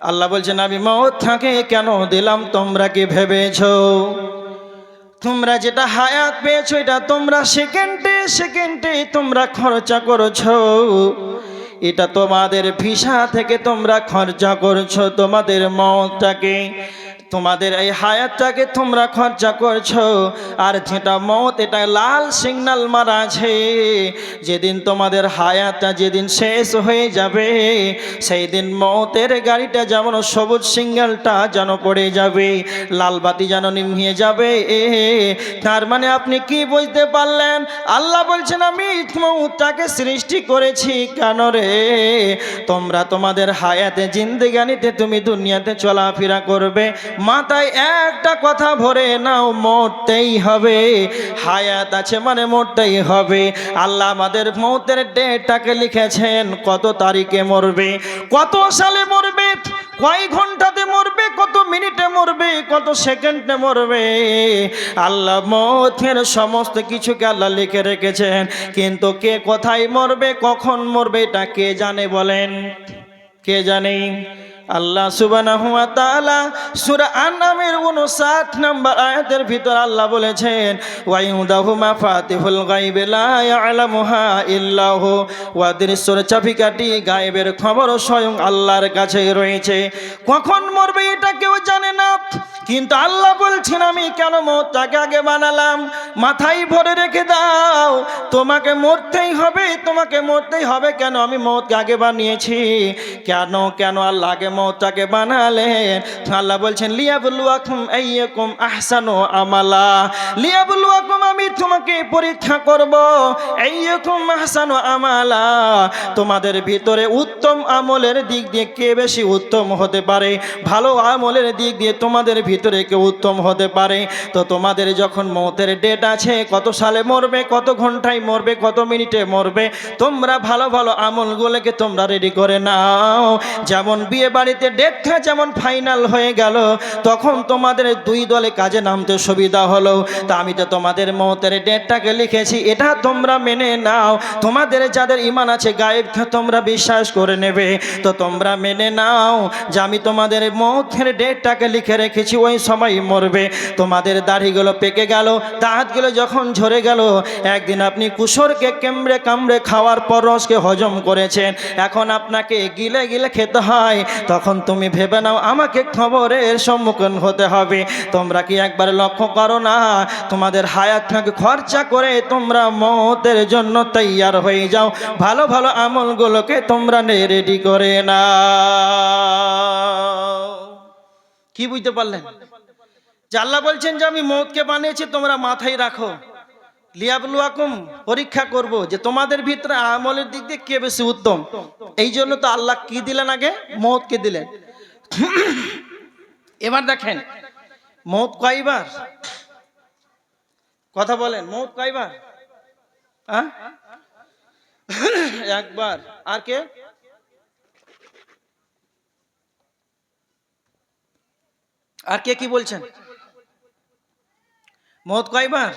আল্লাহ বলছেন আমি মওতটাকে কেন দিলাম তোমরা কি ভেবেছো? তোমরা যেটা হায়াত পেয়েছো এটা তোমরা সেকেন্ডে সেকেন্ডে তোমরা খরচা করেছো। এটা তোমাদের ভিসা থেকে তোমরা খরচা করছো, তোমাদের মওতটাকে, তোমাদের এই হায়াতটাকে তোমরা খরচা করছো। আর যেটা মওত এটা লাল সিগন্যাল মারা আছে, যেদিন তোমাদের হায়াতটা যেদিন শেষ হয়ে যাবে সেই দিন মওতের গাড়িটা যেমন সবুজ সিগন্যালটা যেন পড়ে যাবে, লাল বাতি যেন নিভিয়ে যাবে। তার মানে আপনি কি বুঝতে পারলেন? আল্লাহ বলছেন আমি মওতটাকে সৃষ্টি করেছি কেন রে? তোমরা তোমাদের হায়াতে জিন্দেগানিতে তুমি দুনিয়াতে চলাফেরা করবে, মাথায় একটা কথা ভরে নাও, মরতেই হবে। হায়াত আছে মানে মরতেই হবে। আল্লাহ আমাদের মওতের ডেটটাকে লিখেছেন, কত তারিখে মরবে, কত সালে মরবে, কয় ঘন্টাতে মরবে, কত মিনিটে মরবে, কত সেকেন্ডে মরবে। আল্লাহ মওতের সমস্ত কিছুকে আল্লাহ লিখে রেখেছেন, কিন্তু কে কোথায় মরবে, কখন মরবে এটা কে জানে বলেন? কে জানে? আল্লাহ সুবহানাহু ওয়া তাআলা সূরা আন-নামের 59 নম্বর আয়াতের ভিতর আল্লাহ বলেছেন ওয়া ইনদাহু মাফাতিহুল গায়বি লা ইয়ালামুহা ইল্লাহু, ওয়াদিসর চাবিকাঠি গায়েবের খবর স্বয়ং আল্লাহর কাছে রয়েছে। কখন মরবে এটা কেউ জানে না, কিন্তু আল্লাহ বলছেন আমি কেন মওতটাকে আগে বানালাম? মাথায় ভরে রেখে দাও, তোমাকে মরতেই হবে, তোমাকে মরতেই হবে। কেন আমি মওতকে আগে বানিয়েছি? কেন কেন আল্লাহ আগে মওতটাকে বানালেন? আল্লাহ বলছেন লিয়াবলুয়াকুম আইয়াকুম আহসানু আমালা, লিয়াবলুয়াকুম আমি তোমাকে পরীক্ষা করব, আইয়াকুম আহসানু আমালা, তোমাদের ভিতরে উত্তম আমলের দিক দিয়ে কে বেশি উত্তম হতে পারে, ভালো আমলের দিক দিয়ে তোমাদের ভিতরে কে উত্তম হতে পারে। তো তোমাদের যখন মওতের ডেট আছে, কত সালে মরবে, কত ঘন্টায় মরবে, কত মিনিটে মরবে, তোমরা ভালো ভালো আমলগুলোকে তোমরা রেডি করে নাও। যেমন বিয়ে বাড়িতে ডেটটা যেমন ফাইনাল হয়ে গেল, তখন তোমাদের দুই দলে কাজে নামতে সুবিধা হলো। তা আমি তো তোমাদের মওতের ডেটটাকে লিখেছি, এটা তোমরা মেনে নাও। তোমাদের যাদের ঈমান আছে গায়েবকে তোমরা বিশ্বাস করে নেবে, তো তোমরা মেনে নাও যে আমি তোমাদের মওতের ডেটটাকে লিখে রেখেছি, ওই সময় মরবে। তোমাদের দাড়িগুলো পেকে গেল, দাঁতগুলো যখন ঝরে গেল, একদিন আপনি কুসরকে কেমড়ে কামড়ে খাওয়ার পর রসকে হজম করেছেন, এখন আপনাকে গিলে গিলে খেতে হয়, তখন তুমি ভেবে নাও আমাকে খবরের সম্মুখীন হতে হবে। তোমরা কি একবার লক্ষ্য করো না, তোমাদের হায়াতটাকে খরচা করে তোমরা মওতের জন্য তৈয়ার হয়ে যাও, ভালো ভালো আমলগুলোকে তোমরা রেডি করে না। কি বুঝতে পারলেন? যে আল্লাহ বলছেন যে আমি মওতকে বানিয়েছি, তোমরা মাথায় রাখো, লিয়াবলুয়াকুম পরীক্ষা করব যে তোমাদের ভিতরে আমলের দিক দিয়ে কে বেশি উত্তম। এই জন্য তো আল্লাহ কি দিলেন? আগে মওতকে দিলেন। এবার দেখেন মওত কয়বার? কথা বলেন, মওত কয়বার? একবার। আর কে? আর কে কি বলছেন? মওত কয়বার?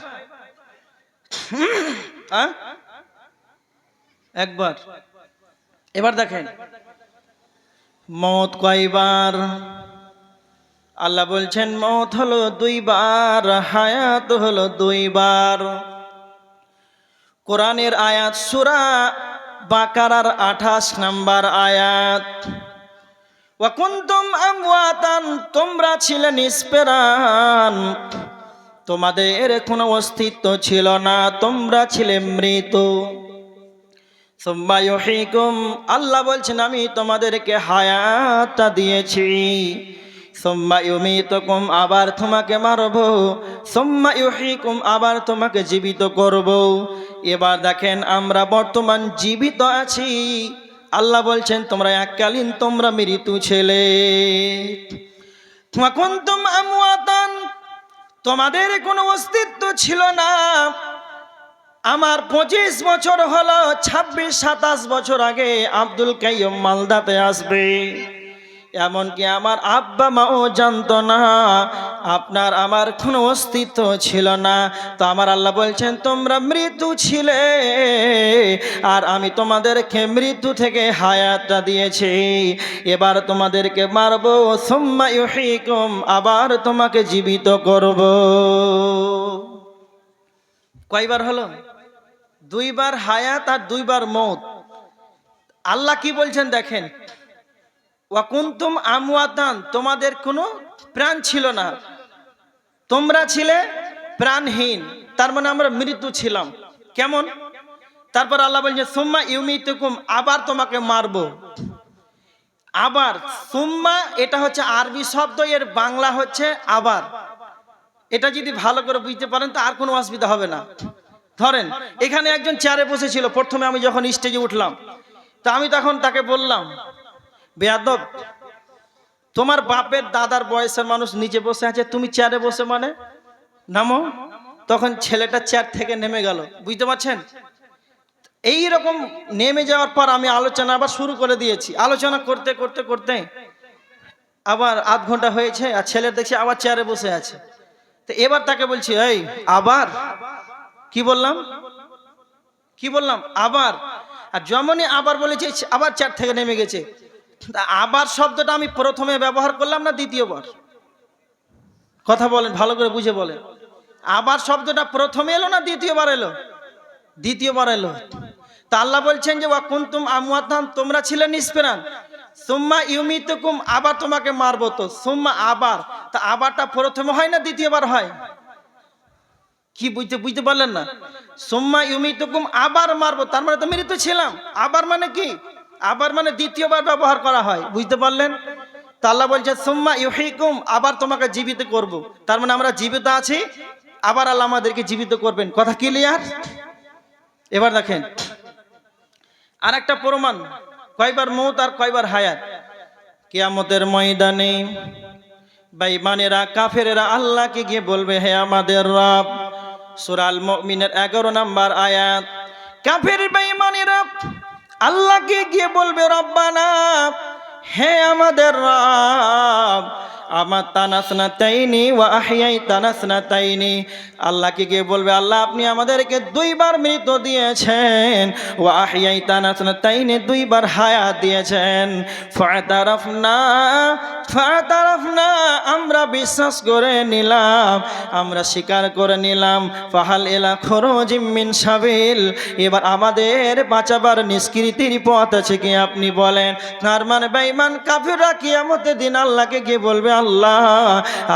একবার। এবার দেখেন মওত কয়বার? আল্লাহ বলছেন মওত হলো দুইবার, হায়াত হলো দুইবার। কোরআনের আয়াত সূরা বাকারার 28 নম্বর আয়াত, ওয়া কুনতুম আমওয়াতান, তোমরা ছিলে নিষ্প্রাণ, তোমাদের কোনো অস্তিত্ব ছিল না, তোমরা ছিলে মৃত। সুম্মা ইউহয়িকুম, আল্লাহ বলছেন আমি তোমাদেরকে হায়াতটা দিয়েছি। সুম্মা ইউমীতুকুম, আবার তোমাকে মারব। সুম্মা ইউহয়িকুম, আবার তোমাকে জীবিত করব। এবার দেখেন আমরা বর্তমান জীবিত আছি, আল্লাহ বলছেন তোমরা এককালীন তোমরা মৃত ছিলে। ওয়া কুনতুম আমওয়াতান, তোমাদের কোনো অস্তিত্ব ছিল না। আমার 25 বছর হলো, 26-27 বছর আগে আব্দুল কাইয়ুম মালদাতে আসবে। এমনকি আমার আব্বা মাও জানতো না, আপনার আমার কোনো অস্তিত্ব ছিল না। তো আমার আল্লাহ বলছেন তোমরা মৃত্যু ছিলে, আর আমি তোমাদেরকে মৃত্যু থেকে হায়াতটা দিয়েছি, এবার তোমাদেরকে মারবো, সুম্মা ইউহয়িকুম, আবার তোমাকে জীবিত করব। কয়বার হলো? দুইবার হায়াত আর দুইবার মৌত। আল্লাহ কি বলছেন দেখেন, ওয়া কুনতুম আমওয়াতান, তোমাদের কোনো প্রাণ ছিল না, তোমরা ছিলে প্রাণহীন, তার মানে আমরা মৃত্যু ছিলাম। কেমন? তারপর আল্লাহ বলছেন সুম্মা ইউমিতুকুম, আবার তোমাকে মারবো। আবার সুম্মা এটা হচ্ছে আরবি শব্দ, এর বাংলা হচ্ছে আবার। এটা যদি ভালো করে বুঝতে পারেন তো আর কোনো অসুবিধা হবে না। ধরেন এখানে একজন চেয়ারে বসেছিল, প্রথমে আমি যখন স্টেজে উঠলাম, তা আমি তখন তাকে বললাম, বেয়াদব, তোমার বাপের দাদার বয়সের মানুষ নিচে বসে আছে, তুমি চেয়ারে বসে মানে নামো। তখন ছেলেটা চেয়ার থেকে নেমে গেল, বুঝতে পারছেন? এই রকম নেমে যাওয়ার পর আমি আলোচনা আবার শুরু করে দিয়েছি। আলোচনা করতে করতে করতে আবার আধ ঘন্টা হয়েছে, আর ছেলে দেখছি আবার চেয়ারে বসে আছে। তো এবার তাকে বলছি, এই আবার কি বললাম, কি বললাম? আবার। আর যেমনই আবার বলেছি, আবার চেয়ার থেকে নেমে গেছে। আবার শব্দটা আমি প্রথমে ব্যবহার করলাম না দ্বিতীয়বার? কথা বলেন, ভালো করে বুঝে বলেন। আবার শব্দটা প্রথমে এলো না দ্বিতীয়বার এলো? দ্বিতীয়বার এলো। তা আল্লাহ বলছেন যে ওয়া কুনতুম আমওয়াতান, তোমরা ছিলে নিষ্প্রাণ, সুম্মা ইউমিতুকুম, আবার তোমাকে মারবো। তো সুম্মা আবার, তা আবারটা প্রথমে হয় না দ্বিতীয়বার হয়? কি বুঝতে পারলেন না? সুম্মা ইউমিতুকুম, আবার মারবো, তার মানে তো মৃত্যু ছিলাম। আবার মানে কি? আবার মানে দ্বিতীয়বার ব্যবহার করা হয়, বুঝতে পারলেন? তা আল্লাহ বলছে সুম্মা ইউহয়িকুম, আবার তোমাকে জীবিত করব। তার মানে আমরা জীবিত আছি, আবার আল্লাহ আমাদেরকে জীবিত করবেন। কথা ক্লিয়ার? এবার দেখেন আর একটা প্রমাণ, কয়বার মৌত আর কয়বার হায়াত। কিয়ামতের ময়দানে বেঈমানেরা, কাফেরেরা আল্লাহকে গিয়ে বলবে, হে আমাদের রব। সূরা আল মুমিনের 11 নম্বর আয়াত। কাফের বেঈমানেরা আল্লাহকে গিয়ে বলবে, রব্বানা, হে আমাদের রব, আমার তানাসনাতাইনি ওয়া আহয়াইতানাসনাতাইনি, আল্লাহকে গিয়ে বলবে, আল্লাহ আপনি আমাদেরকে দুইবার মৃত্যু দিয়েছেন, ওয়া আহয়াইতানাসনাতাইনি, দুইবার হায়াত দিয়েছেন। ফাতারাফনা, আমরা বিশ্বাস করে নিলাম, আমরা স্বীকার করে নিলাম। ফাহাল ইলা খুরুজিম মিন সাবিল, এবার আমাদের বাঁচাবার নিষ্কৃতির পথ আছে কি আপনি বলেন? তার মানে বেঈমান কাফিররা কিয়ামতের দিন আল্লাহকে গিয়ে বলবে, আল্লাহ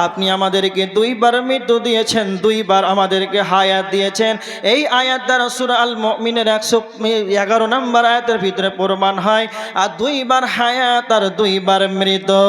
আপনি আমাদেরকে দুইবার মৃত্যু দিয়েছেন, দুইবার আমাদেরকে হায়াত দিয়েছেন। এই আয়াত দ্বারা সূরা আল মুমিনের 111 নম্বর আয়াতের ভিতরে প্রমাণ হয়, আর দুইবার হায়াত আর দুইবার মৃত্যু।